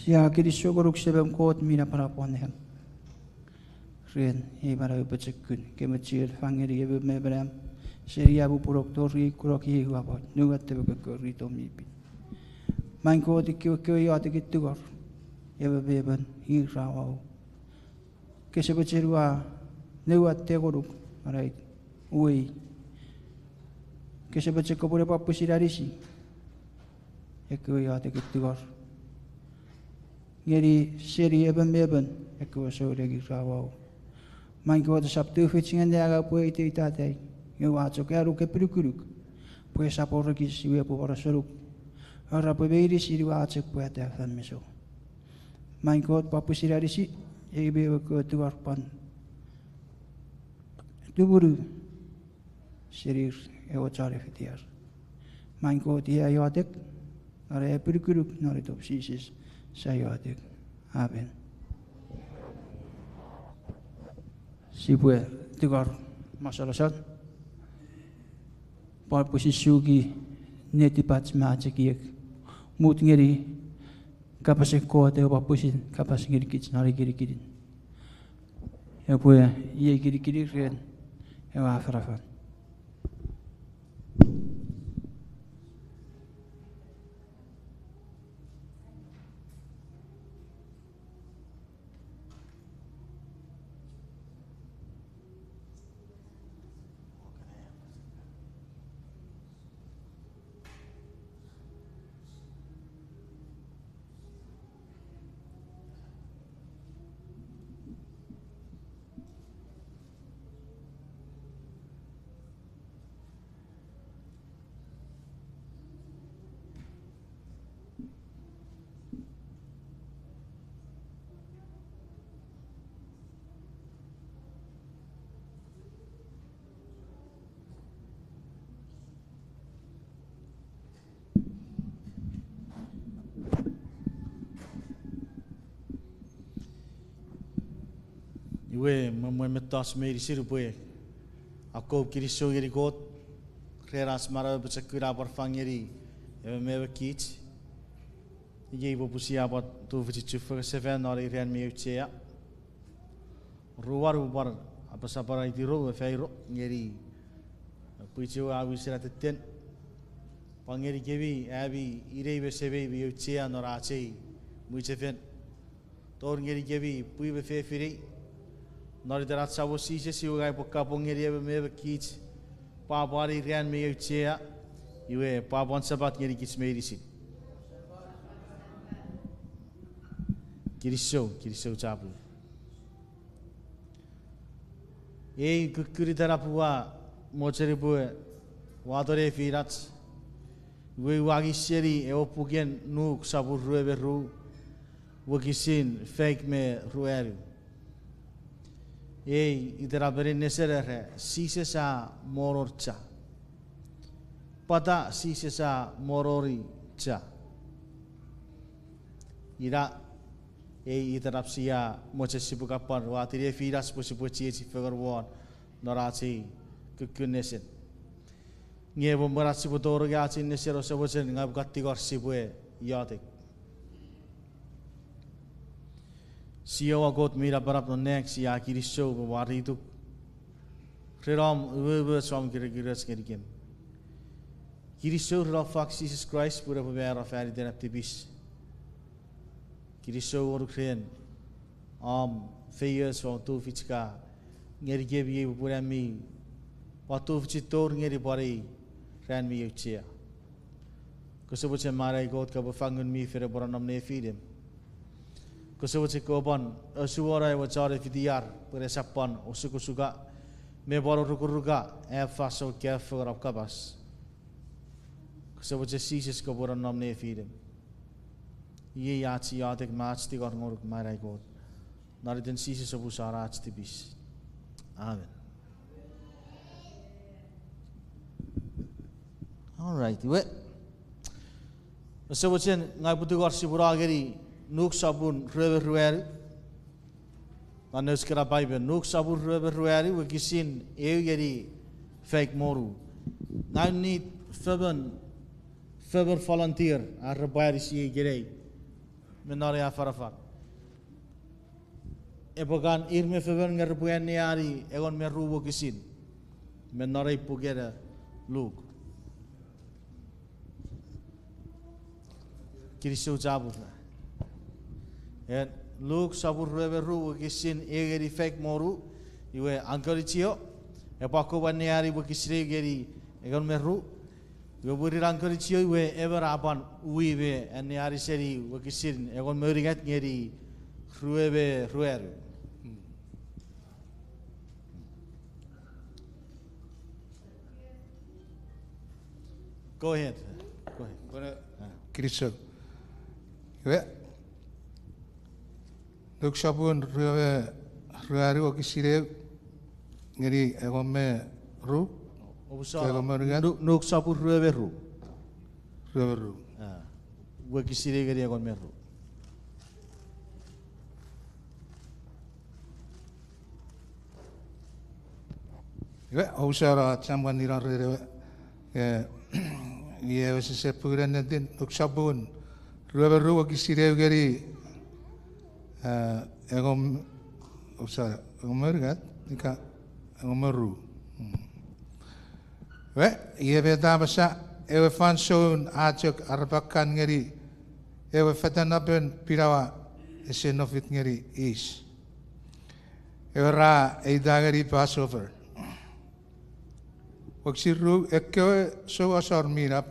Sia Kirisho Goruk Sebem Kot Mina Paraponham. Ren, Ebara Bachakun, Kemachir, Fangeri, Mebram, Seriabu Proctori, Kuroki, Wabot, Nugataka, Rito Mipi. Mein God, the Kyoyotic to go. Ever Beben, he Rao. Kesabachirua, Nuat Tegoruk, right? We Kesabachakopura Papusidarishi. Ekiweiresi to go. Ngeni seri eben meben ekko so regi rawo. Mein God sabtu fitching and aga poete tate. You watch a caru kepruk. Pues aporaki siwe por soruk. Ora poveri si watch a poeta famiso. Mein God papusirarisi ebe ko to arpan. Duburu serir eochare fitiar. Mein God ia yadek ara epruk noritop sises. Sayodik. Amen. Sibue tigar masalasan. Par posisugi netipats machikiek. Mutngeri kapasik ko te papusin kapasik kits nari kiri. Epwene ye kiri ren ewa afrafan. Iwe metas meri siru poe. Ako Kirisho yeri God. Reras mara besakura parfangeri. Eve meve kits. Ige ibo pusia bat tu vichichufa seven or irian meuchea. Ruwaru bar apa sapara itiro feiro ngeri. Puichu awi siraten. Pangeri kewi abi irebe sebe meuchea norache muichefen. Tor ngeri kewi pui be fefiri. Nori darat sabo sise siugai pokapong ngeri ebe mebe kits. Papari rian meuchea. Iwe papon sabat ngeri kits merisi. Kirisho chapu. Kukuri tarapua mocheri bue wadore firats. We wagi seri eopugen nuk sabur ruebe ru. Wagisin fake me rueru. Itarabere nesere sise sa moror cha. Pata sise sa morori cha. Ira itarapsia mochesipu kapar watire firas posipu chichi figure one norachi kukunesin. Ngebo maratsi botoro gachi nesero sabochen ngab gatti gorsipue yatik. Siawa got mira barap no next ya Kirisho waritu. Reram uwe swam kirigiras kirikin. Kirisho rafak Jesus Christ pura pabera fari denaptibis. Kirisho orukren feyes wa tu fichka ngeri gebi pura mi watu fichitor ngeri bari ran mi yuchia. Kusabuche marai God ka bafangun mi fere boranam nefinan. Kusabuche koban suara wa chare fidiar pura sapan usukusuga me baro rukuruga faso kefur of kabas. Kusabuche Jesus ka boranam nefinan. Ye yachi yatek match the gorngoruk marai God. Naridan Jesus abu sarach tibis. Amen. All right, we. So what's in Nabutugar Siburagari, Nook Sabun, River Rueri. Nanuskara Bible, Nook Sabun, River Rueri, we kisin, Eugeri, fake moru. Now need Faber volunteer, a Rabarisi Gere. menore afarafar. Epokan irme feven ngar epwene ari egon meru wo kisin. Menore pugera lug. Kirisu cabut na. En lug sabur reveru wo kisin egeri fake moru iwe angkorichio epako wane ari wo kisre geri egon meru iwe buri angkorichio iwe ever apan uiwe ane ari seri wo kisin egon meringat ngeri ruebe rueru. Go ahead. Go ahead. Kirisu. Iwe Luk sabun ruari o kisire ngeri egon me ru. Egon me ringat. Nuk sabur rueberu. Rueru. Wo kisire geri egon meru. Iwe usara chamban niran rere ye wese sepuran nanti luk sabun rueru o kisire geri egon usara egon me ringat nika egon meru. We ye beda basa ewe fanson ajak arbakan ngeri ewe fatanaben pirawa esenofit ngeri is ewe ra eidageri Passover waksiru ekewe so asar mirap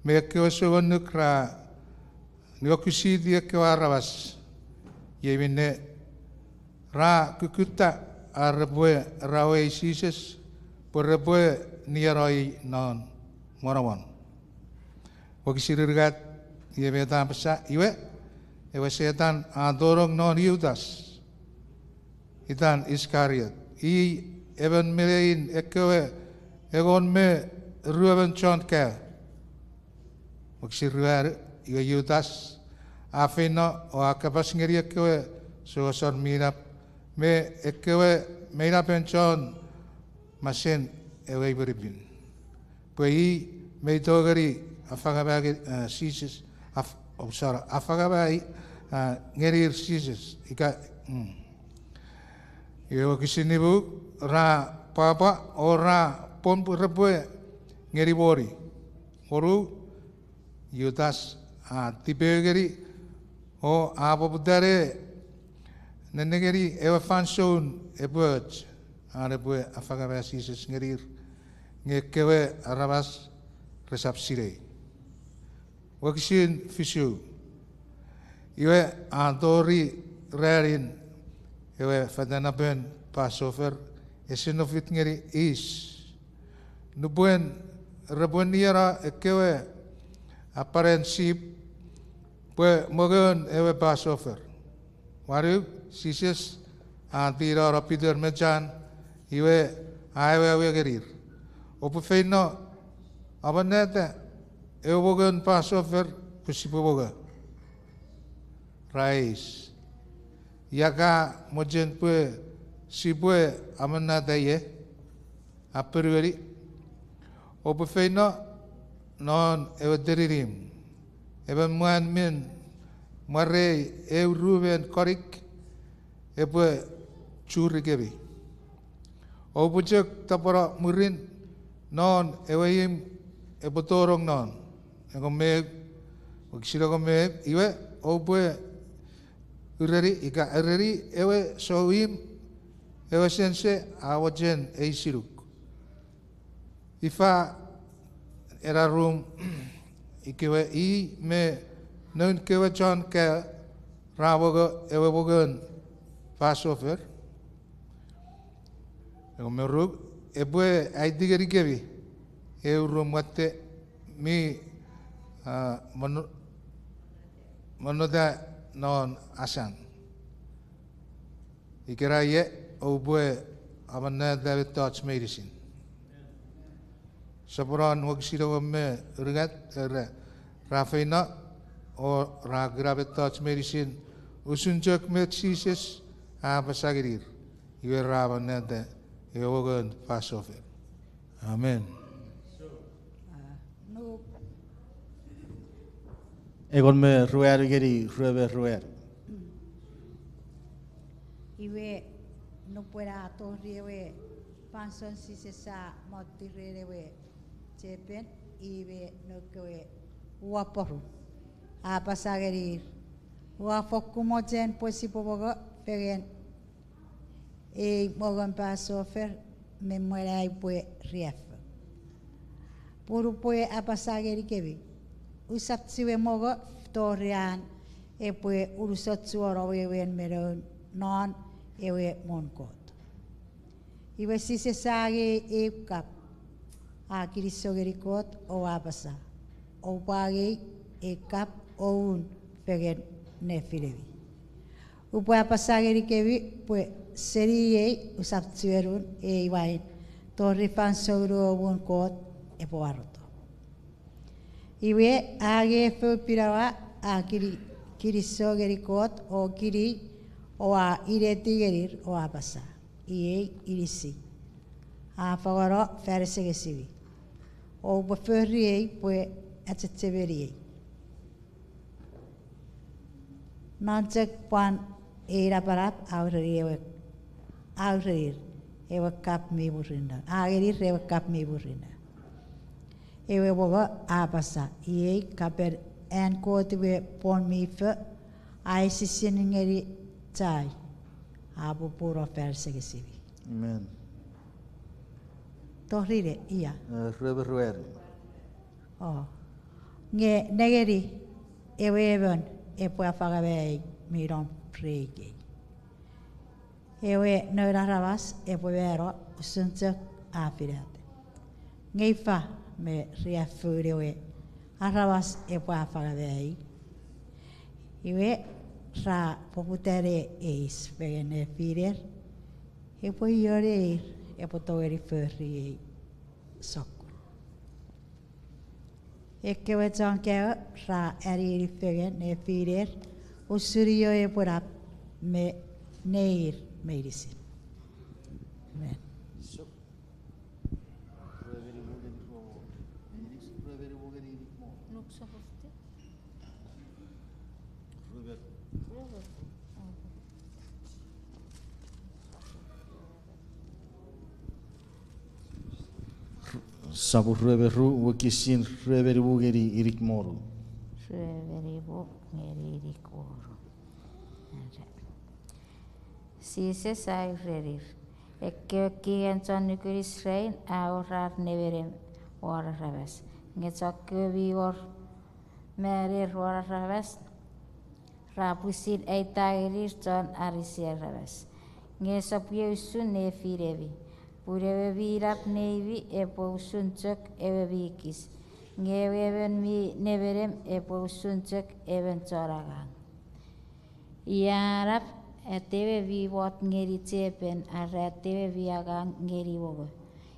me ekewe so nukra nyokusidi ekewe arawas ye bine ra kukuta arabwe rawe sises porabwe niaroi non morawan wakisirigat ye beta pasa iwe ewe setan adorong non Yudas itan Iskariot I even melein ekewe egon me ruben chonke wakisirigat iwe Yudas afino o akabas ngeri ekewe sosor mirap me ekewe mirapen chon masen ewe beribin. Pwai meitogari afagabagi Sises afagabagi ngeri Sises ika yo kisinibu ra papa ora pon repwe ngeri bori oru Yudas tipegeri o abobudare nenegeri ewe fanson eboj arepwe afagabagi Sises ngerir ngekewe arabas resap sire wakisin fisu iwe adori rerin iwe fadana ben Passover esenofit ngeri is nubuen rebuen niara ekewe aparensip pwe mogen ewe Passover waru Sises antira rapider mejan iwe aewe gerir Opo feino abanete ewogen Passover pusipoboga rais yaga mojen pue sipue amanate ye aperweri opo feino non ewaderirim eben muan min mare Ruben korik epue churi gebi opo jek tapora murin non ewayim ebotorong non egome wakisira gome iwe obwe ureri ika ureri ewe soim ewe sense awajen eisiruk ifa era room ikewe I me non kewe John ke rawogo ewe bogen Passover egome rug ebwe aidigeri gebi eurum wate mi monoda non asan ikira ye obwe amana David touch medicine saburan wagsira wamme rigat rafina o ragrabe touch medicine usunjak met Sises abasagirir iwe rabanade ewogen Passover. Amen. Egon me ruer geri ruer. Iwe no puera torri we panson si se sa motirere we chepen iwe no kewe uaporu a pasagerir uafokumo jen pues ipobogo pegen e mogan pasofer me muera y pues rief puru pues a pasageri kebi usapsiwe mogo torrian e pues urusotsu oro we meren non ewe monkot. Iwe si se sage e kap a kirisogerikot o abasa o pagi e kap o un pegen nefirevi. Upo apasageri kevi pues serie usaptsuerun e iwain torri fansoro monkot e poaroto. Iwe age fe pirawa a kirisogerikot o kiri o a ireti gerir o a pasa e irisi a fagoro ferse gesivi o beferi pues atseteveri nanchek pan era parap aurir ewe kap mi burina agerir ewe kap mi burina ewe boga a pasa e kaper en kotiwe pon mi fe ai sisiningeri Chaa, abu puro ferse gesivi. Amen. Torrire ia. Ruer. Oh. Nge negeri ewe e poi afagave miron pregi. Ewe no rabas e poi vero sunche afirate. Nge fa me riafure we arabas e poi afagave. Iwe ra poputere eis vegene firer e poi yore e potogeri ferri sokku e kewe janke ra eri vegene firer usurio e porap me neir medicine. Amen. Sabu rueberu wakisin rueberu geri irik moru. Rueberibu ngeri irik moru. Sise sai rerir. Ekke kigen chonnikur Israel aurar neverem ora raves. Ngetsakke vior merir ora raves. Rapusin eitagerir chon arisia raves. Ngesapye usun nefirevi. Pureve virap nevi epo usunchak eve vikis. Ngeven mi neverem epo usunchak even choragang. Iarap eteve vivot ngeri chepen arreteve viagang ngeri wogo.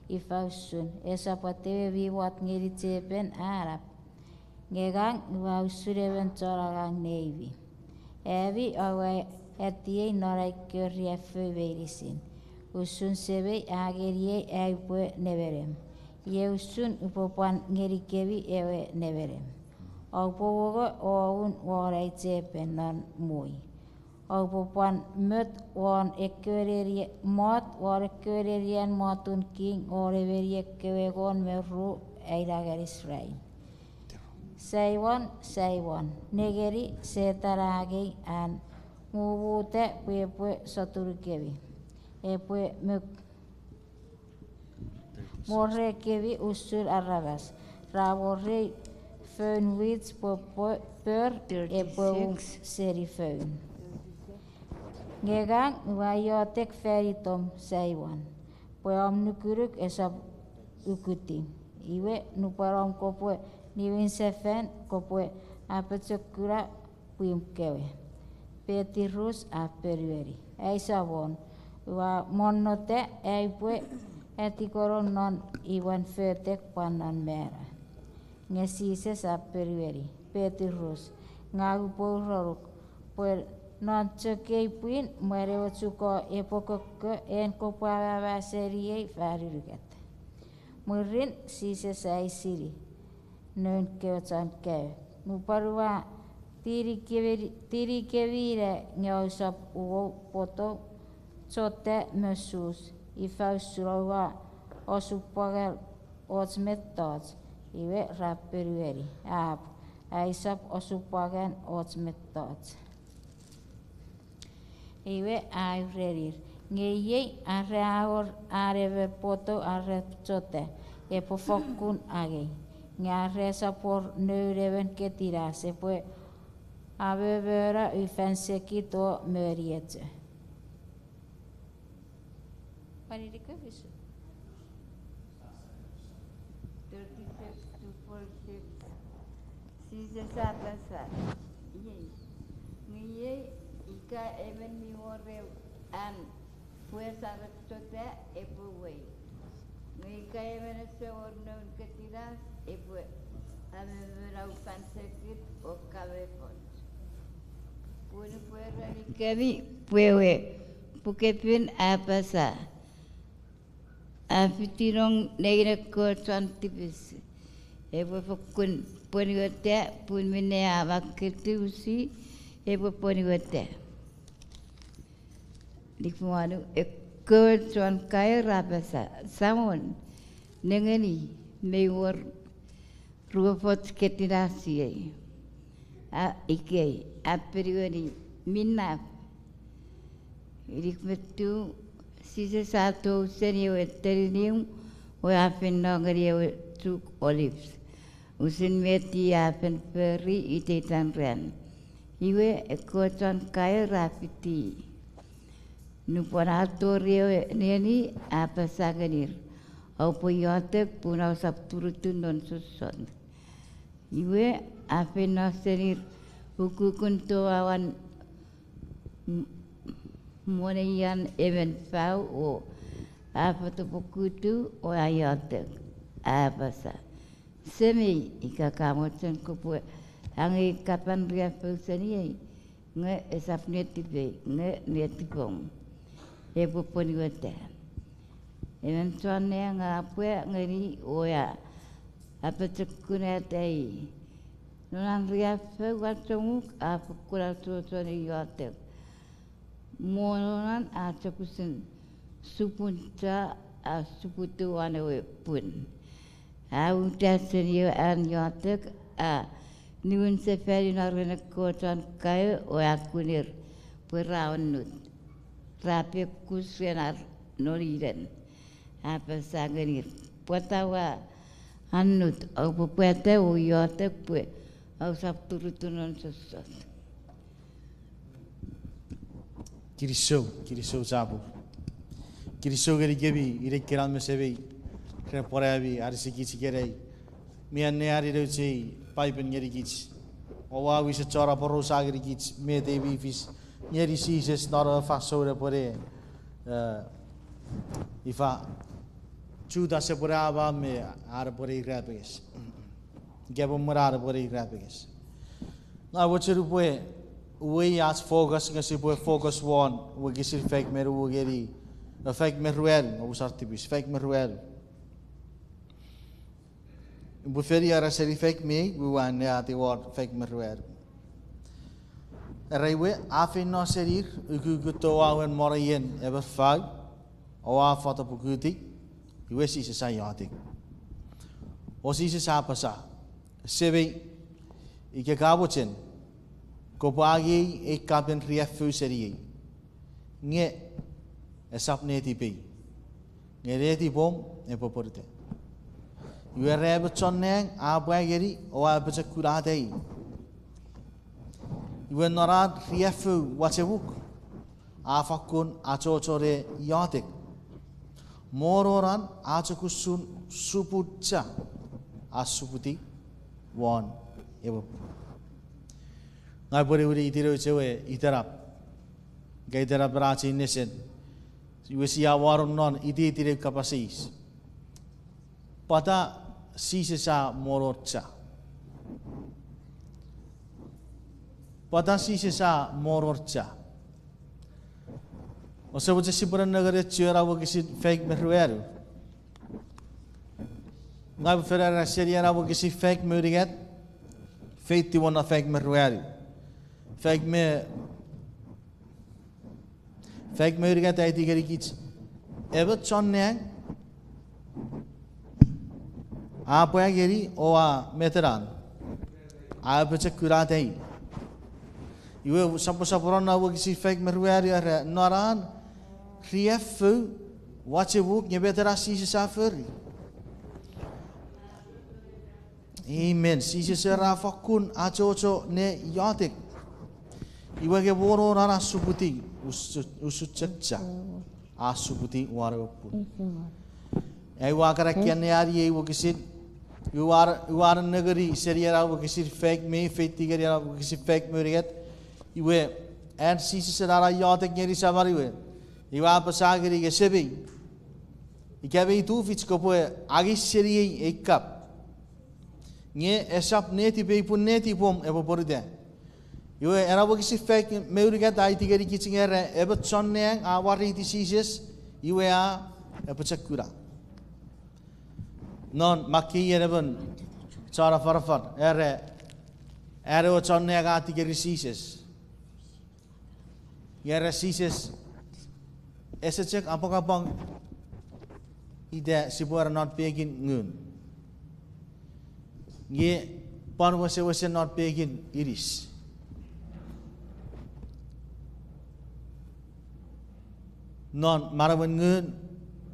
Ifausun esapateve vivot ngeri chepen arap. Ngegang vausun even choragang nevi. Evi awe etie norai kyoriefe verisin. Usun sebe agerie eipwe neverem. Ye usun upopan ngerikevi ewe neverem. Aupowogo oun warai chepen non mui. Aupopan mut wan ekiweiresi mot war ekiweiresian motun king oreveri ekiwegon meru eirager Israel. Saiwan negeri setaragi an muvute pwe soturkevi. Epwe morre kevi usul arragas. Raborre feun wits per epwe seri feun. Ngegang wayotek feritom saiwan. Pwe omnukuruk esab ukuti. Iwe nuparom kopwe niwin sefen kopwe apetsokura puim kewe. Petirus aperiweri. Aisawon. Wa monote eipwe etikoron non iwan fetek panon mera. Ngesise saperiweri. Petirus. Ngagupuroruk. Pwe non chekeipuin merewatsuko epokoke en kopawava serie fariruket. Murin sise sai siri. Non keotan kewe. Muparwa tiri kewe ngau sap uo poto sote mesus I fausurawa osupagal otsmetats iwe raperueri ap aisap osupagan otsmetats iwe airerir ngeye areaor areve poto are sote epofokun age ngare sapor neureven ketira sepue avevera ufensekito merietse. Paririka visu. 36 to 46. Sises apasa. Ngiye ika even mi ore an pues avetote epuwe. Ika even se orno ketiras epue avevera ufensekit o kavepon. Puni puera nikami puewe Pokiten apasa afitirong neira ko twantibis ewe fokun ponigote punmine avakitusi ewe ponigote dikmuanu ekko twan kai rapasa saman ngeni mewor ruwafot ketirasi a ike aperioni minna Irikmetu sisa satu senior terinium we afen nongari tuk olives usin meti afen peri itetan ren iwe ekotan kaya rapiti nupanato rio neni apa saganir au poyotek punau sapturutun non suson iwe afen nosenir hukukun toawan Monayan even fau o apa tu pokutu o ayatek apa semi ika kamu cen kupu angi kapan ria fusani nge esap netipe nge netipong epo poniwete even tuanne ngapue ngeni oya apa cekunetei nulang ria fu watunguk apa kula tuani yatek monoon acapusin supunta a suputu anawe pun. Udah senior an yatek a niun seferi narene kotan kaya o akunir perawan nut. Rapi kusenar noriren apa saganir. Patawa anut au pupete o yatek pue au sapturutunon sosot. Kirisou sabu. Kirisou geri gebi ire kiran mesebi. Kena porabi arisi kici gerei. Mian ne ari reuci paipen geri kici. Owa wisa cara poros ageri kici. Me devi fiss geri sises nara fasore pore. Ifa chuda se poraba me ar pore grapes. Gebo morar pore grapes. Na wacheru poe we as focus ngasi boy focus one we gisi fake meru we geri fake meruel o sartibis fake meruel bu feri ara seri fake me we wan ya ti word fake meruel raiwe afin no serir ugu to awen morayen ever fag o afata bukuti we si se sayati o si se sapasa sebe ike kabochen ko pagi kapen riafu seri nge esap neti pe nge reti bom e poporte yue rebe chonneng abageri o abacha kuratei yue norad riafu wachebuk afakun achochore yatek mororan achakusun suputcha asuputi won ebo ngai pore uri itiro cewe iterap gai terap raci nesen wesi awarum non itire kapasis Pwata Sises mororcha Pwata Sises mororcha o sebut siburan negara cera wo kisi fake merueru ngai ferara seria wo kisi fake muriget faith wana fake merueru Fek me urigat ay tigari kits. Evet sonne apa geri oa meteran. Apa cekurat ay. Iwe saporan na wagi fek meruari ara naran riefu wache wuk nyebetera sisi safari. Amen. Sisi sera fakun aco ne yatik. Iwe ke boro nara subuti usutcakca asubuti warapun. Ai wakara kian yari iwe kisit iwar negeri seriara iwe kisit fake me fake tigari iwe kisit fake meriat iwe and sisi sera yatik nyeri samari iwe iwa pasagiri ke sebi ikabe itu fits kopoe agis seri ekap nye esap neti be pun neti pom ebo poride yo era bo kisi fek meuriga dai tigeri kichingere ebo chonne awari ti sises yo a ebo chakura non makki erebon chara farfar ere o chonne ga tigeri sises yere sises ese check apakapang ide sibuara not pegin ngun Ye pan wase not pegin iris. Non marawen ngun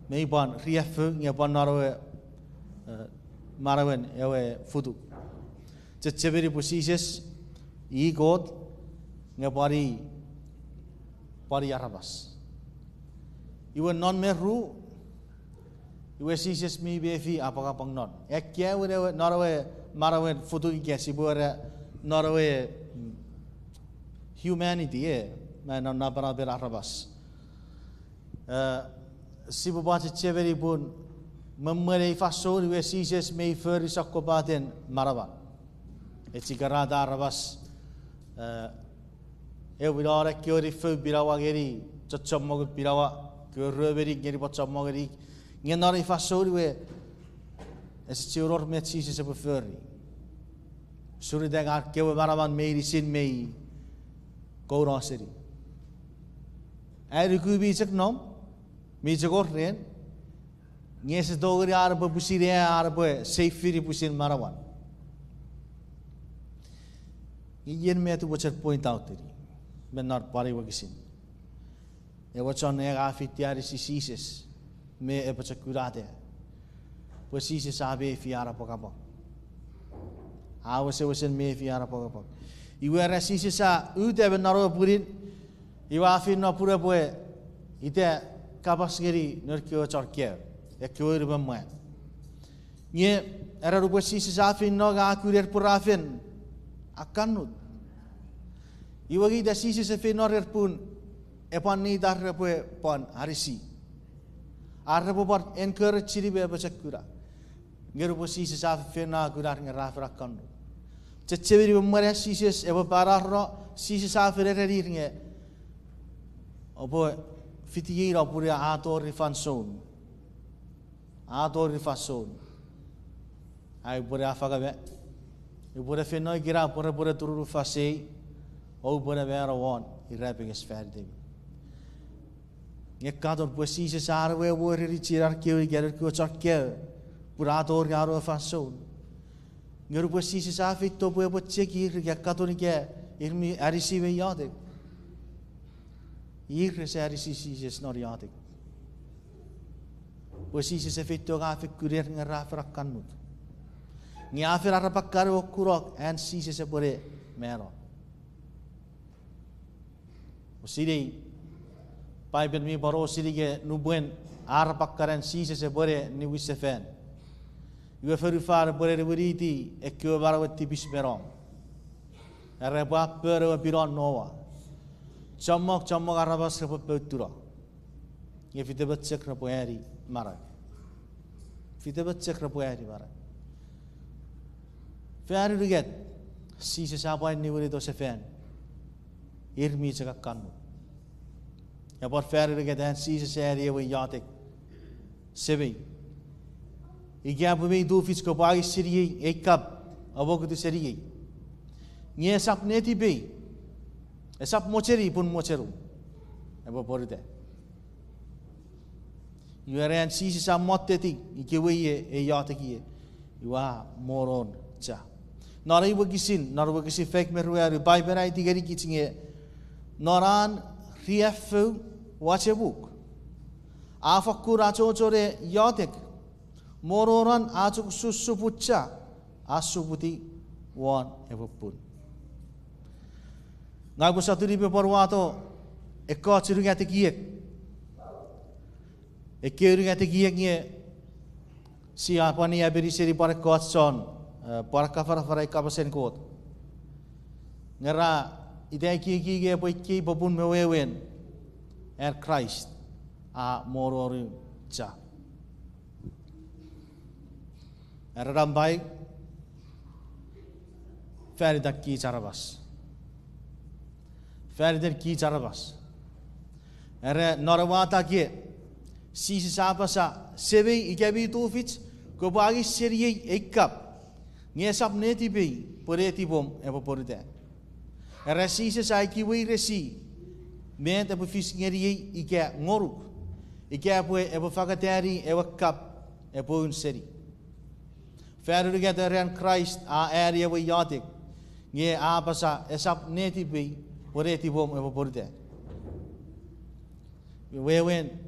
mei pan riafu nge pan narawe marawen ewe futu. Ceceberi posises I god nge pari arabas. Iwe non meru iwe sises mi befi apakah pang non. Ekya we narawe marawen futu ike sibuara narawe humanity non na para arabas. Sibu baca ceveri pun memulai fasol iwe sises mei feri sakobaten marawan. Ecigarada arabas wilare kiori fu birawa geri cocok mogut birawa kiori beri geri bocok mogeri ngenari fasol iwe esciuror met sises ebo feri. Suri dengar kewe marawan mei sin mei kouraseri. Ai kubi cek nom mei cekor ren nges dogeri arab busire arab safiri busin marawan. Iyen me tu bocor point out teri. Benar pari wagisin. E bocor ne afitiari sises me e bocor kurate. Posisi sabe fiara pokapok. Awase me fiara pokapok. Iwe resisi sa ute benaro purin. Iwa afin no pura poe. Ite kapas geri nerkio chorkia. Ekio rubamwe. Nye era rupo sisi sa afin no ga akurir purafin. Akanut. Iwa gida sisi sa fin norir pun. Epan ni dar poe pon harisi. Arabo part encourage chiri be bacakura. Ngerupo sisi sa fena gurar ngerafrakan. Ceceberi bumare sisi ebo pararro sisi sa fereri nge. Opo fitiira pure ator rifanson. Ator rifanson. Ai pure afagabe. Pure fena gira pure tururu fasei. O pure vera won iraping sferde. Nge kadon posisi sa arwe wori richirar kewe gerer ko chakkewe. Purator yaro fason. Ngeru posisi sa fitto poe boceki gekkaton ke irmi arisi ve yade. Se arisi sises nor yade. Posisi se fitto ga fikurer ngerafrakanut. Ngi afir arapakkar okurok and sises se pore mero. Osiri pai ben mi baro silige nubuen arapakkaren sises se pore ni wisefen. Iwe ferifar pore reburiti ekio barawati bismerom. Araba pero biron noa. Chamok arabas ke petura. Ye fitebat cek rapoeri mara. Fitebat cek rapoeri mara. Fer riget si se sapa ni wuri to sefen. Irmi cek kanu. Ya por fer riget dan si se seri we yatik. Sebi. Igia pumi du fits ko bagi siri ekap abok tu siri. Nye sap neti be. Esap moceri pun moceru. Eba porite. Yuaran sisi sa motteti kewe e yateki. Iwa moron Chaa. Nara iwa kisi fake meruari bai berai tigari kitsinge. Noran riefu wachebuk. Afakur achochore yatek. Mororan achuk susupucha. Asuputi wan evapun. Ngaku satu ribe parwato ekot sirunga tekiek. Ekirunga tekiek nye siapa ni aberi seri para kot son para kafara kapasen kot. Ngera idai ki ge po ki popun mewewen Christ a mororu Chaa. Eram baik Feridak ki carabas. Feridak ki carabas. Norawata ki sisi sapa sa sebe ikabi tufits ko bagi serie ekap ngesap neti be poreti bom epo porite. Sisi sa ekiweiresi mente po fiss ngeri ika ngoruk ika po epo fakateri epo kap epo un seri. Feridak terian Christ a area we yatik nge apa sa esap neti be poreti bom epo porite. Wewen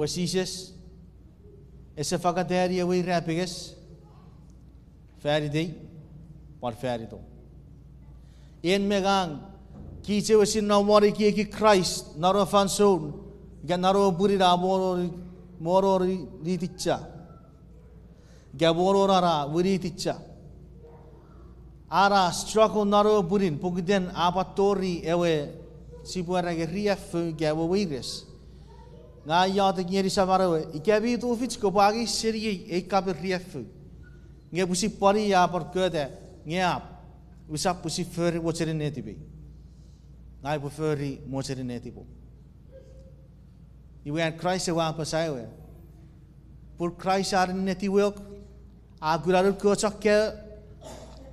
Sises essa fakateri we rapiges Feriday par ferito. En megang kiche wasin na mori ki Christ naro fanson ga naro burira moro riticha ga moro rara wiriticha ara struggle naro burin pugden apatori ewe sibuara ge rief ga wires nga yat ngeri samarawe ikabi tu fits ko bagi serie ekab rief nge busi pari ya par kode ngeap usap busi fer watcher netibe ngai bu feri mocher netibo iwan Christ wa pasaiwe por Christ ar netiwok agura ko chakke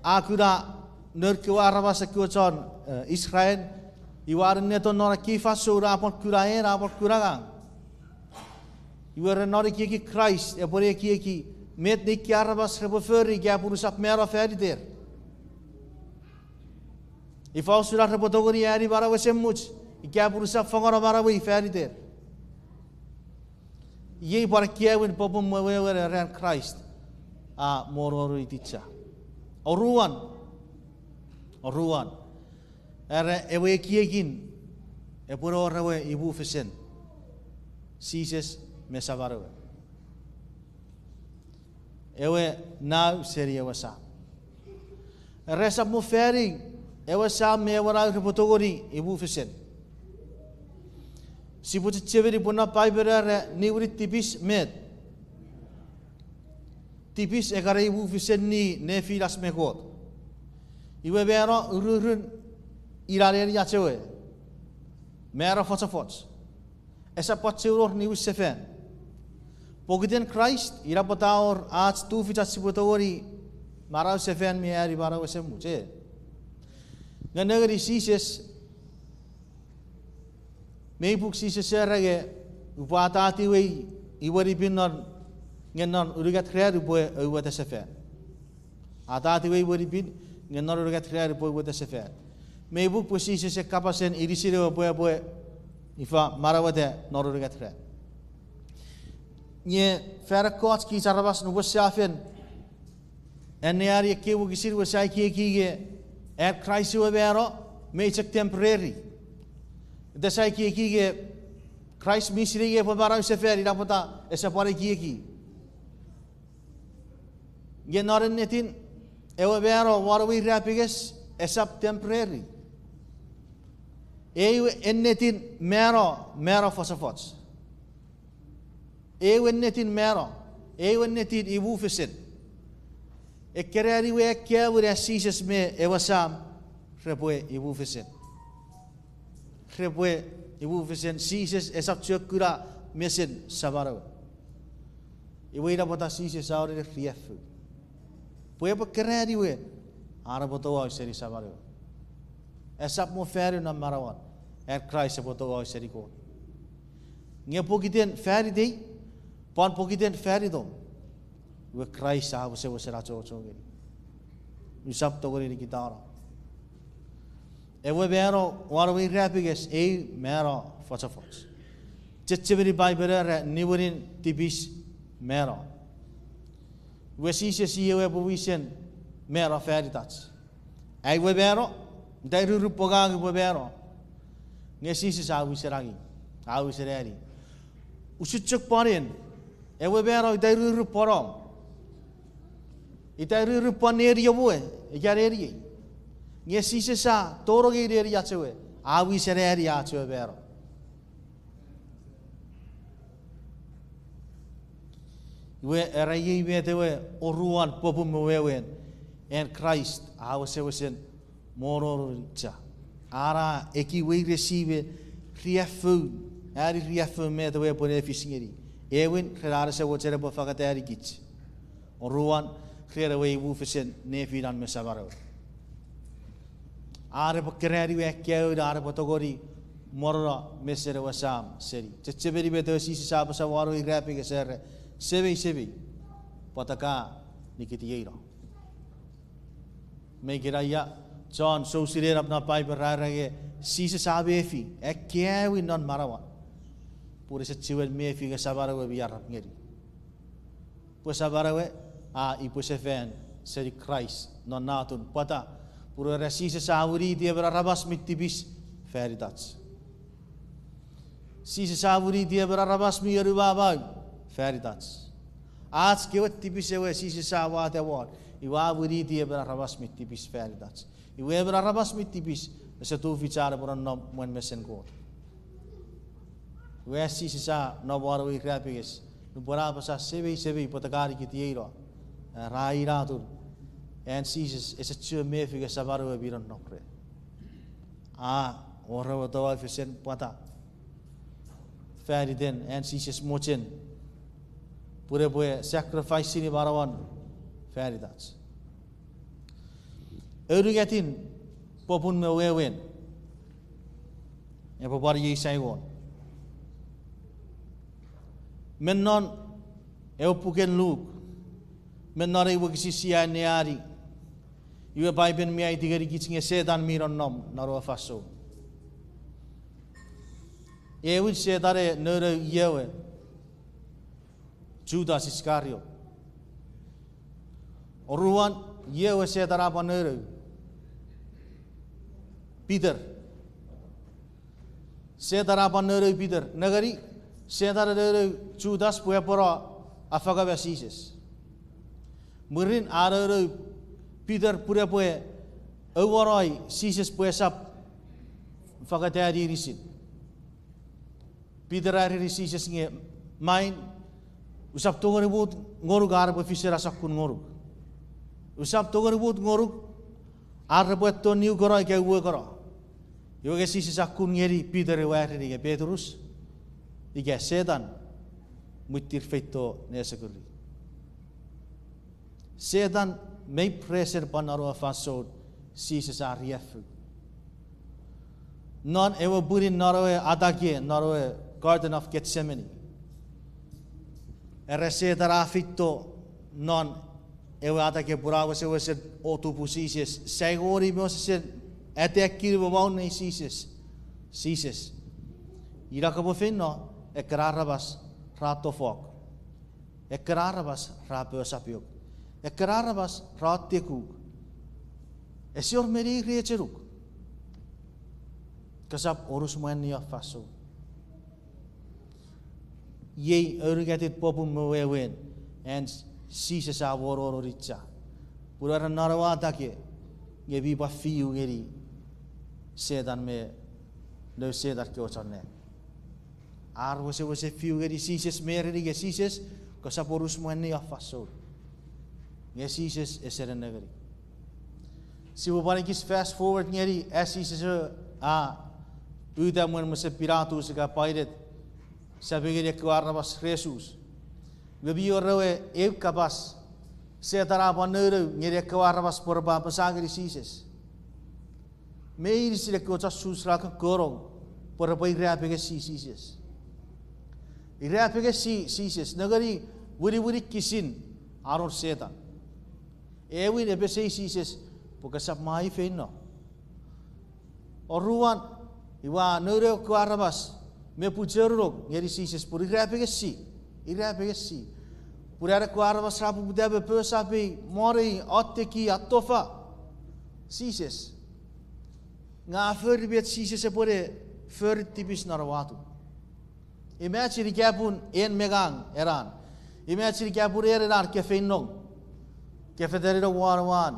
agura ner ko araba se ko chon Israel iwar neto nora kifa sura por kuraera por kuragang iwar nora ki Christ e por ki met nik araba se bo feri ga por usap mera feri der Ifau sudah repotogori ari bara wesemuch ikia purusa fangora bara we feri der ye bara kiawin popum wewe ran Christ a mororu iticha oruan era ewe kiegin e puro rawe imufesen Sises mesavarawe ewe now seria wasa resa mo feri ewa sa me wara repotogori imufesen sibut cheveri puna paibera niwri tipis met tipis egara imufesen ni nefilas mekot iwe bero ururun irare ya chewe mera fots esa potseuror ni usefen pogiden Christ ira potaor ats tu fitas sibutogori mara usefen mi ari bara usemu che Nganagari Sises Meipuk Sises serage Pwata ati we iwari pinon ngenon urugat khrear boy uwata sefer atati we iwari pin ngenon urugat khrear boy uwata sefer Meipuk Sises se kapasen irisire boy ifa marawate nor urugat khrear nye ferakot ki sarabas nubo safen enneari kewu gisir wasai ki Christ we bero mechak temporary desai ki Christ misri ge pabara seferi rapota esa pare ki ge noren netin ewe bero warwi rapiges esa temporary ewe ennetin mero fosafots ewe netin ewe netin imufesen Ekerari we ekiweiresi Sises me ewasam repwe imufesen Sises esap chokura mesen sabaro iweira bota Sises aure rief pwe kerari we ara boto wa seri sabaro Esap mo feri na marawan. Christ sa boto ay serikon. Nga pokiten feri day, pan pokiten feri dom. We Christ sa habo se racho gini. Usap to gini kitara. We bero warwi rapiges mero fots. Ceceberi Bible niwurin tibis mero. We siya we buwisen mero feri tats. We bero dairu rupogang we bero. Nga sa awi seragi. Usutsuk parin. We bero dairu ruporong. Ita ru paneri yobue, ikareri. Nga sa torogi eri yachewe, awi sereri yachewe bero. We erayi metewe oruan popum mewen, and Christ awa sewesen mororicha. Ara ekiweiresi riafu, ari riafu metewe pone fisingeri. Ewin kerara sewo cere bofakateri gits. Oruan kewe imufesen nefinan mesabaro. Are pakerari we kewe are potogori morra mesere wasam seri. Ceceberi beto sisi sabo sawaro igrapi ke serre sevi potaka nikitiyeiro. Megiraya John so sire apna pai per rage sisi sabe fi kewe non marawa. Pure se ciwen mefi ke sabaro we biar ngeri. Pues sabaro we imufesen seri Christ non natun pata pura resise savuri dia berarabas mitibis feritats. Sise savuri dia berarabas mi yerubaba feritats. आज केवल tibis ewe sise sawa te war. Iwa wuri dia berarabas mitibis feritats. Iwa berarabas mitibis setu bicara pura nom muen mesen ko. Iwa sise sa no baru ikrapis. Nubara pasa sevi potakari kitiero. Rairatur and sees is a chur mefiga sabaru biron nokre. Or the wife is sent Pwata. Fairy then and sees mochin. Pureboy sacrificing barawan. Fairy that's. Erugatin popun me wewen. And Papa ye say one. Menon eupuken look. Menare wagisi siya niari. Iwe Bible mi ay tigari kitsing Setan miron nom naro faso. Ewe Setare nero yewe. Judas Iscariot. Oruan yewe Setara pa nero. Peter. Setara pa nero Peter. Nagari Setara nero Judas puepora Pwata Sises. Meren araro Peter pura poe overoi Sises poesap fakatari risin. Peter ari Sises nge main usap togori but ngoruk arabo fisher asakun ngoruk. Usap togori but ngoruk arabo to new goroi ke uwe goro. Yoge Sises akun ngeri Peter wari ke Petrus. Ike Setan mutir feito nesakuri. Setan may pressure panaro faso Sises ariafu. Non ever burin noroe adage noroe Garden of Gethsemane. Setara fitto non ever adage burago se was otupu Sises. Segori moses etekir bawne Sises. Irakabo finno ekrarabas ratofok. Ekrarabas rapesapiok. Ekrarabas ratekuk. Esior meri recheruk. Kasap orus mania faso. Ye urgatit popum mewen and Sises aworo richa. Pura narawata ke ye biba fiu ngeri Setan me no sedar ke ochane. Was fiu ngeri Sises meri ke Sises kasap orus mania faso. Ye Sises eseren negeri. Si we want to fast forward ngeri as Sises uda mwen mese piratu se ka pairet sabigere kwarnabas Jesus. We bi orwe kabas Setara banero ngere kwarnabas porba pasagri Sises. Meir sila ko sa susra ka korong para pa irapiga sises. Irapiga sises nagari wuri kisin aron setan. Ewin ebesei sises pagkasap mai fein no. Oruan iwa nure ko arabas me pujerog ngeri sises puri irapiga si. Purara ko arabas rapu budabe pesapi mori atteki attofa sises. Nga förbet sises pore förtipis narawatu. Imagine kapun en megang eran. Imagine kapur eran ke feinong. Ke federero warwan.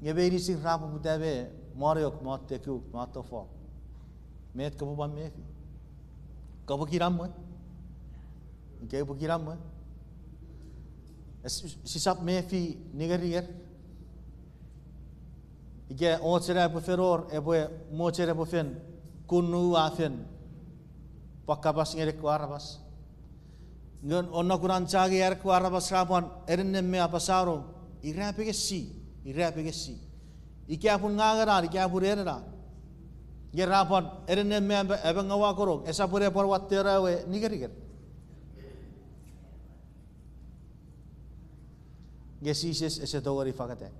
Ngeberi sing rapu budabe moriok matteku mattofa. Met kabu ban mefi. Kabu kiram mo. Kabu kiram mo. Sisap mefi nigerier. Ige otsera po feror eboe mochera po fen kunu afen pakabas ngere ko arabas ngon onna kuran chage er ko arabas rapon erinne me apasaro irapege si ike apun ngagara ike apur erera ge rapon erinne me ebe ngawa korok esa pure por wattera we nigeriger ge sises ese dogori fakate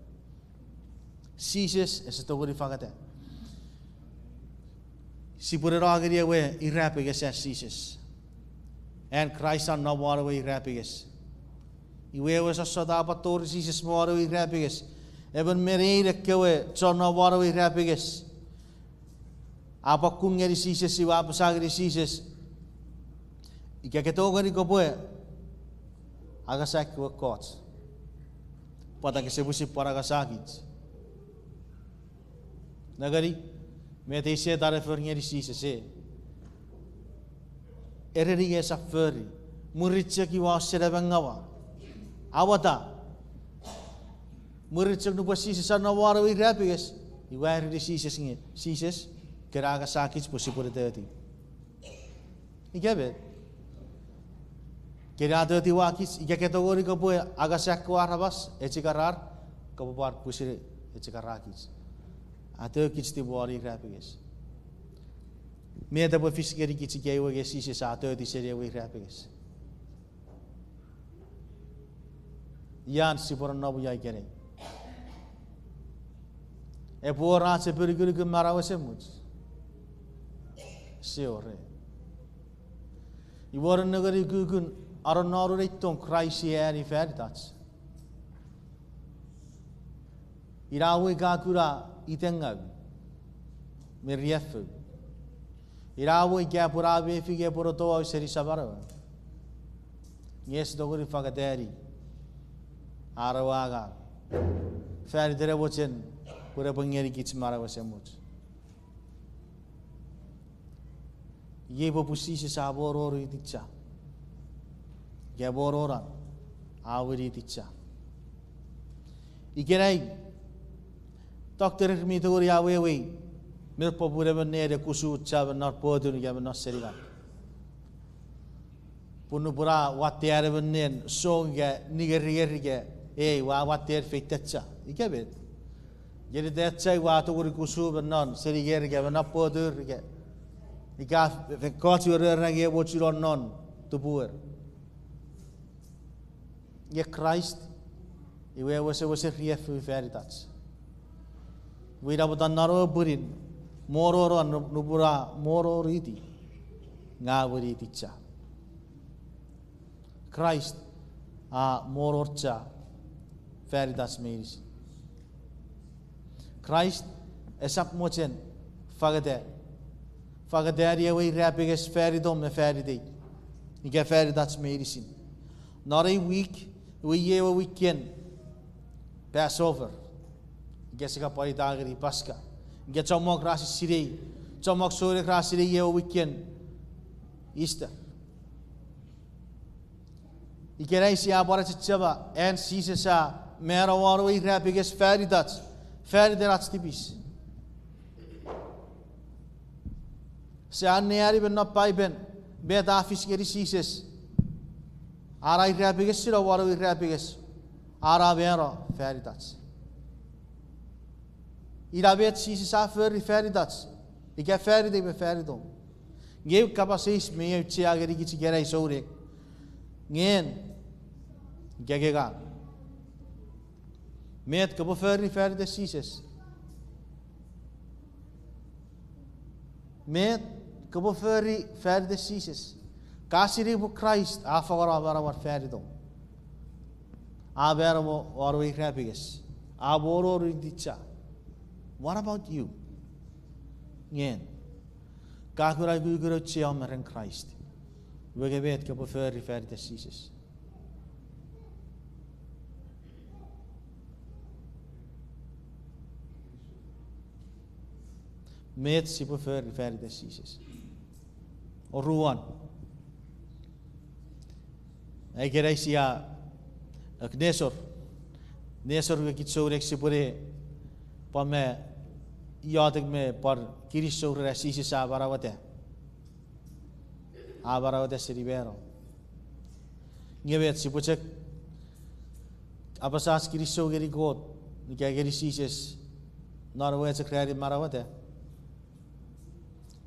Sises ese togori fagate. Si pure ragari we irapiges as sises. And Christ on no water we irapiges. Iwe was a soda pator sises more we irapiges. Even meren kewe so no water we irapiges. Apa kungeri sises iwa pasagri sises. Ike ketogori ko poe. Agasak we kots. Pada ke sebusi para gasakit. Nagari, me te se dare for ngeri se. Ereri esa feri, muritse ki wa sere bangawa. Awata. Muritse no posisi sa na wara wi rapiges. I wa ereri sises keraga sakits posipure teti. Ikabe. Kera teti wakis ika kategori ko poe aga sakko arabas echikarar ko par pusire echikarakis. Atau kita buat irapiges. Mereka dapat fiskeri kita kewe gesi sesatu di seri irapiges. Yan si poran nabu ya kene. Poran se periguri ke marawa semut. Siore. Iwaran negeri gugun aron naru retong Christi eri feritats. Irawe kakura itengag meriafu irawo ikya purabe fige poroto au seri sabaro yes dogori fagaderi arawaga fer dere bochen pura bangeri kits mara wasemut ye popusi se saboro riticha gaborora awri ticha igerai Doctor mi tu ya we mir popure benere kusu chab not podun ya not serigan punu pura watiare benen songa nigerige wa water fitacha ikabet jadi detcha wa tu kusu benon serigerige not podur ge ika kotu rage wochiron non tubur ye Christ iwe was rief veritas Wira butan naro burin mororo nubura moro riti ngawuri ticha Christ a mororcha veritas meis Christ esap mochen fagade we rapiges feridom me feride ige veritas meisin not a week we ye a weekend Passover Gesika pari dagri paska. Get chomok rasi sirei. Chomok sore rasi sirei ye weekend. Easter. Ikerei si abara chichaba and sisa mera waru irapiges feridat tipis. Se anneari ben not pai ben beta fiskeri sises. Ara irapiges sira waru irapiges. Ara vera feridat. Ira vet Sises a färdig dats. Ik är färdig, jag är färdig då. Gev kapasis med ut Chaa geri kici gerai sore. Ngen. Gegega. Met kabo färdig Sises. Met kabo färdig Sises. Kasiri på Christ a favara var färdig då. A beramo orwe krapiges. A boror dicha. What about you? Ngen. Kakura guguro Chaa meren Christ. We vet kabo färdig Sises. Met si på färdig Sises. Och ruan. Jag gerai sia Nesor we kitsore si pure pa me yadik me par kirisore Sises a barawate si ribero. Ngevet si pucek apasas kirisore geri god ni geri Sises narwe se kredi marawate.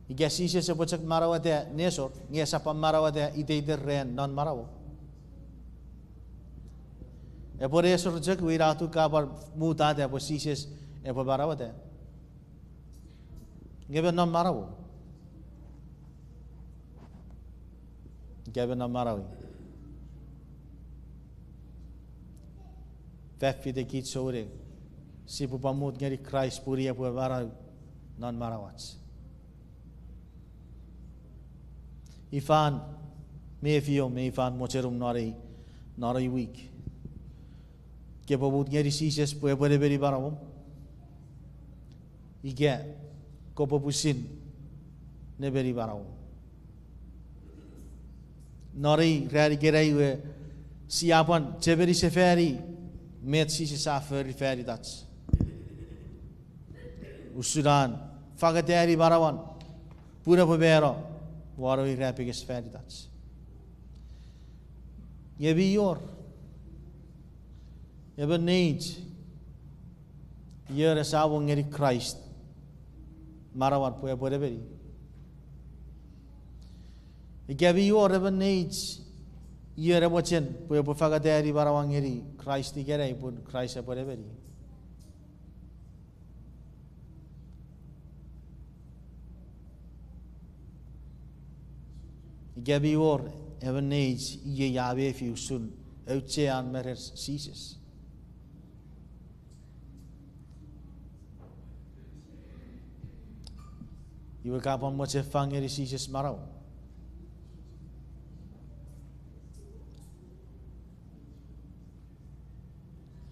Iga Sises se pucek marawate Nesor ngesa pa marawate ide ren non marawo. E por eso rejek wiratu ka par muta de por Sises e por barawate. Gebe non marawo. Gebe non marawi. Feffi de kit sore. Si pu pamut ngeri Christ puri e por baraw non marawats. Ifan me fio me ifan mocherum nori week. Que pabut ngeri Sises puede beri barawom. Ige ko papusin ne beri barawom. Nori rari gerai we siapan ceberi seferi met Sises a feri dats. Usudan fagateri barawan pura pabero waroi rapiges feri dats. Yebi yor Eba needs Yer asawo ngeri Christ marawat puya puede beri. Igabi yor eba needs Yer eba chen puya pufaga dari barawang ngeri Christ igere pun Christ puede beri. Igabi yor eba needs Ye yabe fi usun Chaa meren Sises. Iwe kapan mo cefang ngeri Sises maraw.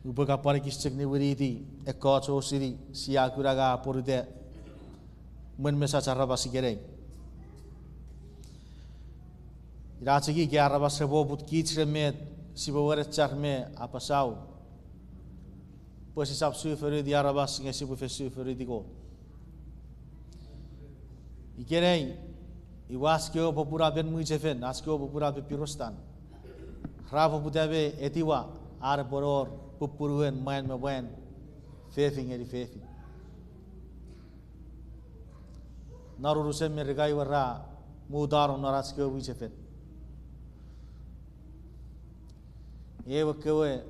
Upa kapari kiscek ni wiriti ekot siri siakuraga poride men mesa carabas gereng. Iracigi ke arabas sebobut kichre met sibaware charme apasau. Pois sab suferi di arabas ngesi bu fesuferi di go. Ikerei iwaskeo popura ben muichefen askeo popura be pirostan. Ravo putabe etiwa ar boror pupuruen main mawen fefing eri fefi. Narurusem mergai warra mudaro naraskeo muichefen. Ewa kewe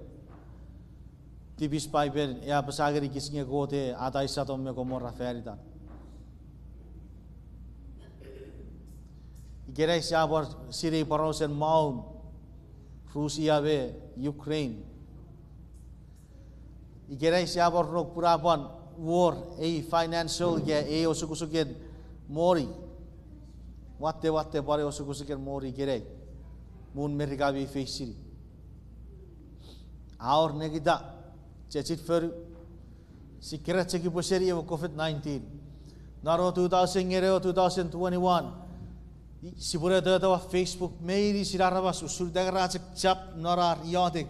tipis paipen ya pasagari kisnya gote atai satom me komora feridan. Gerai siapor siri parosen maun Rusia be Ukraine. Gerai siapor rok purapan war financial ge osukusuken mori. Watte pare osukusuken mori gerai. Mun merika bi feisiri. Aur negida cecit fer sikira ceki poseri evo COVID-19. Naro 2021 Sibura dada Facebook meiri sirarabas usul dagra cap norar yadik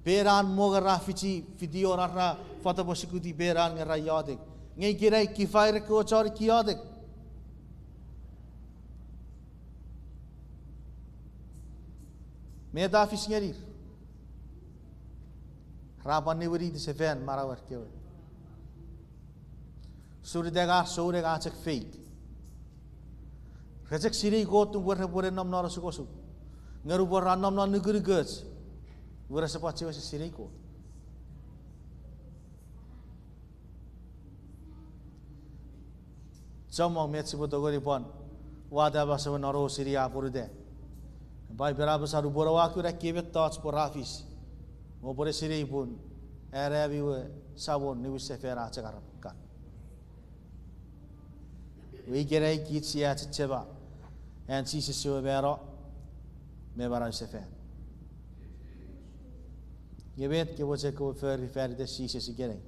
beran moga rafici video narra foto bosikuti beran ngara yadik ngai kirai kifair ko chori yadik me da fis ngeri rapan ni wuri di seven marawar kewe Suri dega suri ga cek fake. Rejek siri kot tu buat nam nara sukosu. Ngaru buat nam nara negeri gaj. Buat sepat cewa siri kot. Jamang met sebut ogori pon. Wada bahasa naro siri apur de. Bai berapa saru buat waktu rak kebet touch por rafis. Mau buat siri pun. Era biwe sabun ni wis sefera cakar kan. We gerai kit sia ceba. En si sesuai bero me barang sefen. Je weet ke wat ko ver de si se gerai.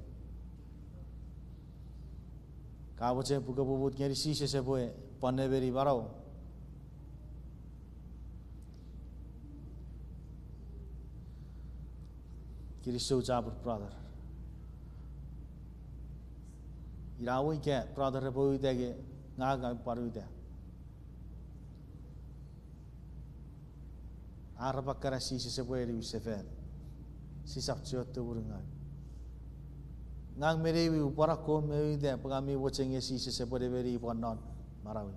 Ka wat se buka bubut ngeri si se boe panne beri barau. Kiri so jabur brother. Irawi ke brother boe dege ngaga paru de. Araba kara si se boe ri sefen. Si sak ciot tu burungai. Ngang merewi upara ko merewi de pagami watching si se boe beri ponon marawi.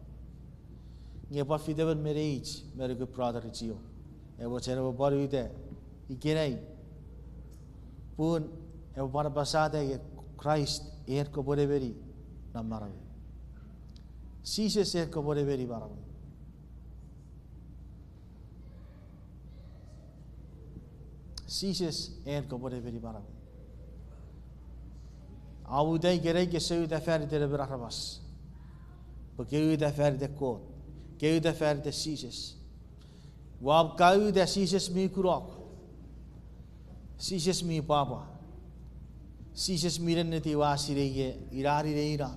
Nge pa fideven mereix mere good brother cio. E watchera baru de ikenai. Pun e para pasada Christ ko boe beri nam marawi. Si se ko boe beri marawi. Sises ko boe beri marawi. Awu dai gerai ke seu da fer de berarabas. Porque da fer de kot. Que da fer de sises. Wab kau da sises mi kurok. Sises mi papa. Sises miren ne ti wasire irari re ira.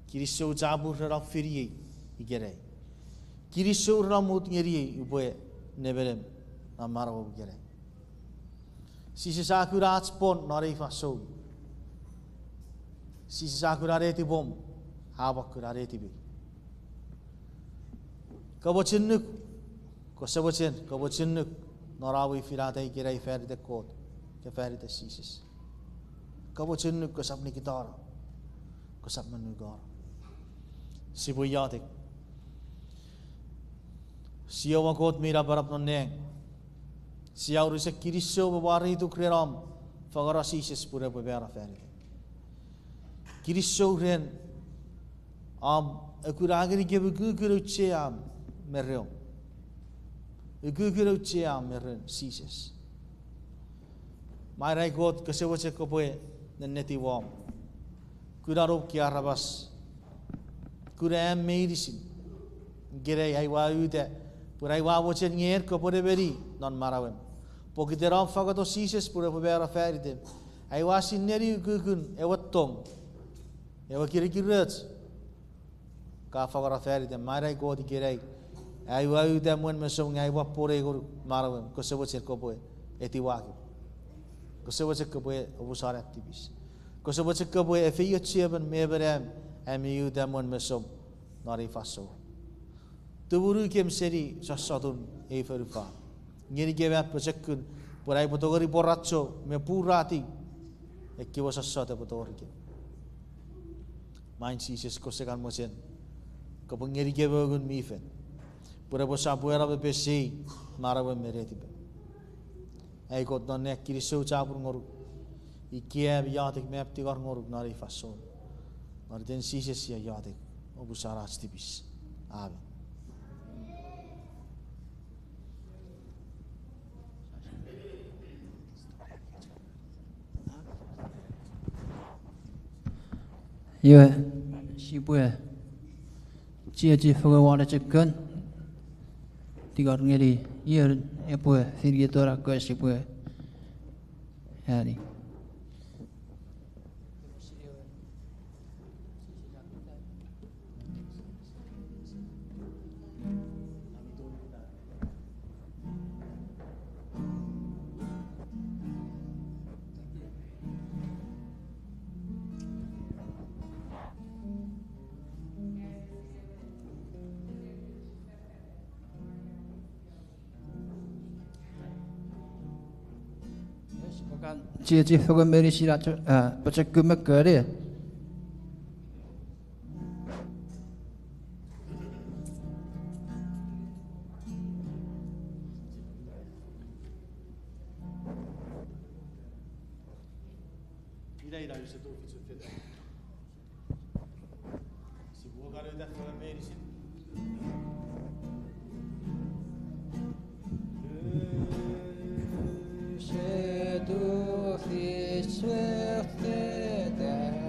Kirisou jabur ra firie igerai. Kirisou ramut ngeri uboe neberem amaro gerai. Sises akurat pon nari faso. Sises akurareti bom habakurareti bi. Kabochinuk ko sabochin kabochinuk narawi firatai gerai fer de kot ke fer de sises. Kabochinuk ko sabni kitara ko sabman nugar. Sibuyatik. Siawa kot mira barap neng. Siaw risa kiriso babari tu kreram fagara sises pura babera fer. Kiriso ren akuragiri ke guguru cheam merreom. Guguru cheam meren sises. Mai God kesewace ko boe neti wam. Kurarop ki arabas. Kuram medicine. Gerai ai wa ude. Purai wa wace nyer ko boe beri non marawem. Pokiten fagato sises pura babera feride. Ai wa sineri gugun ewatong. Ewa kiri-kirit. Ka fagara feride mai God gerai. Ai wa ude mon mesong ngai wa pore go marawem ko sewace ko boe etiwaki. Ko sewace ko boe obusar activis. Ko sewace ko boe efio cheben meberem amiu damon mesom nari faso. Tuburu kem seri Sosotun eferufa. Ngeni gebe projectkun purai potogori borracho me purati ekiwa Sosotun potogori. Main sises ko sekan mosen. Ko ngeni gebe gun mifen. Purai bosa puera be pesi marawe mereti be. Ai kot non nek kiriso chapur ngoru. Ikia biatik map tigar ngoru nari faso. Nari den sises ya yatik obusara stipis. Amen. Ye sibue chia fagawala chekkan tigar ngeri ye epwe firgetora ko sibue yani chia fagameri sira pachakuma kare dei la se tu fisso fede. Si può fare da fare medicine. Se tu fisso fede.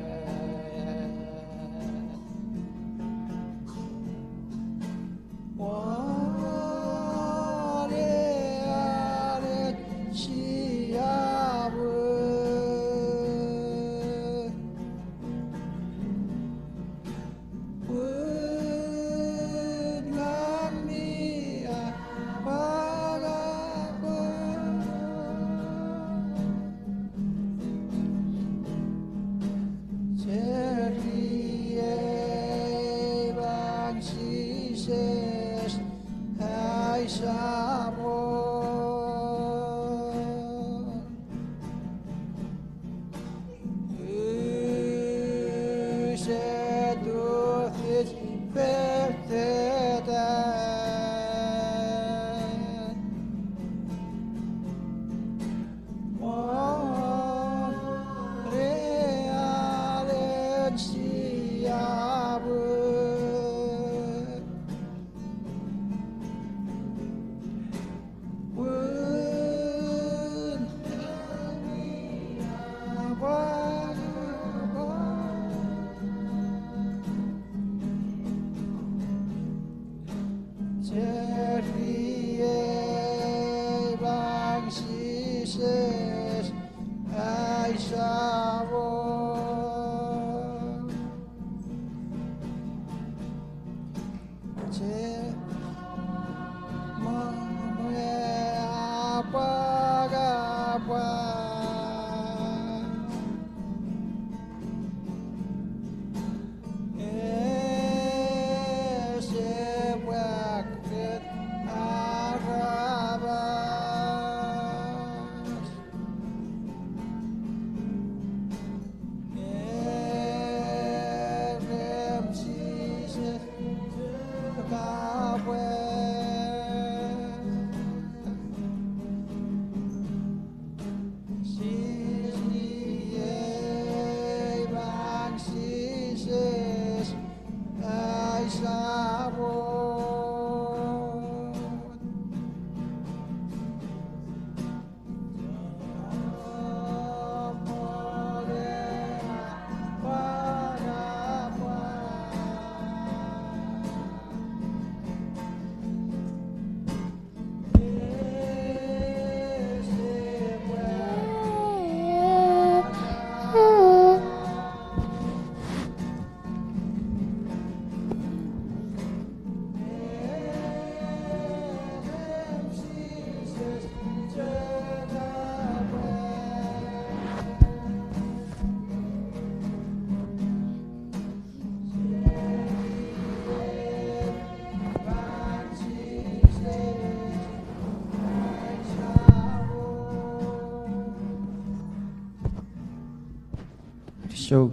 So,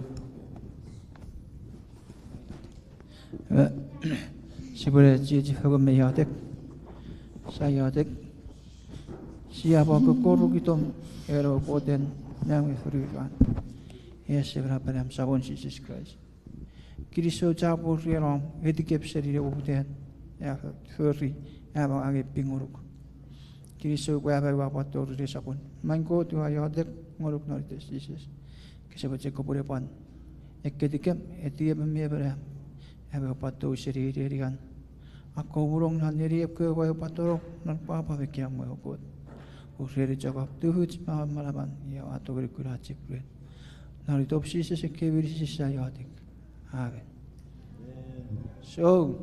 si boleh jadi hukum meyatek, saya tek, siapa kekoru kita ero poten yang efurian, seberapa dalam sabun Jesus Christ. Kiriso capur riam, etikep seri poten, furi, age pinguruk. Kiriso kuapa kuapa toru di sabun. Mangko tu ayatek nguruk norites Jesus. Sebab cakap boleh pan, ketika etiap member, apa patu seri kan, aku urung nan diri ke wahai patorok nan apa bekiam wahai kot, usiri cakap tuh malaman ya atau berikulah cipre, nari top sisa ekiweiresi saya adik, amen. So.